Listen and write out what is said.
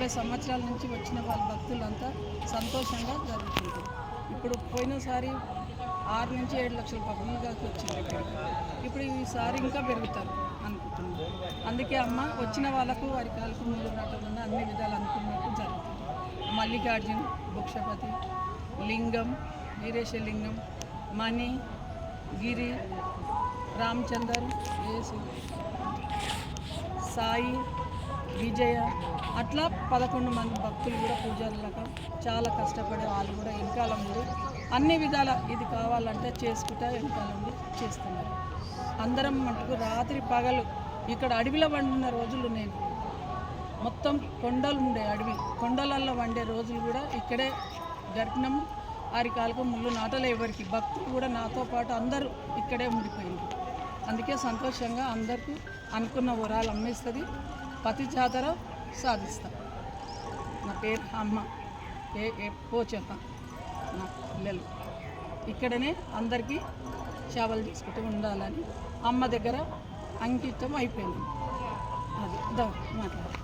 40 సంవత్సరాల నుంచి వచ్చిన వాళ్ళ భక్తులంతా సంతోషంగా జరుగుతుంది. ఇప్పుడు పోయినసారి 6 నుంచి 7 లక్షల పబ్లిక్ వచ్చింది ఇక్కడికి. ఇప్పుడు ఈసారి ఇంకా పెరుగుతారు అనుకుంటున్నాను. అందుకే అమ్మ వచ్చిన వాళ్ళకు వారి కాలకు ముందు నాటకుండా అన్ని విధాలు అనుకున్నట్టు జరుగుతుంది. మల్లికార్జున్, భిక్షపతి, లింగం, వీరేశలింగం, మణి, గిరి, రామచందర్, యేసు, సాయి, విజయ, అట్లా 11 మంది భక్తులు కూడా పూజలకు చాలా కష్టపడే వాళ్ళు కూడా వెనకాలం కూడా అన్ని విధాల ఇది కావాలంటే చేసుకుంటా వెనకాలం చేస్తున్నారు. అందరం మటుకు రాత్రి పగలు ఇక్కడ అడవిలో వండిన రోజులు నేను మొత్తం కొండలు ఉండే అడవి కొండలల్లో వండే రోజులు కూడా ఇక్కడే గర్భిణం అరికాలకు ముళ్ళు నాటలే ఎవరికి భక్తులు కూడా నాతో పాటు అందరూ ఇక్కడే ఉండిపోయింది. అందుకే సంతోషంగా అందరికీ అనుకున్న వరాలు అమ్మేస్తుంది. ప్రతి జాతర సాధిస్తా. నా పేరు అమ్మ పోచమ్మ. నా పిల్లలు ఇక్కడనే అందరికీ సేవలు చేసుకుంటూ ఉండాలని అమ్మ దగ్గర అంకితం అయిపోయింది. అది మాట్లాడాలి.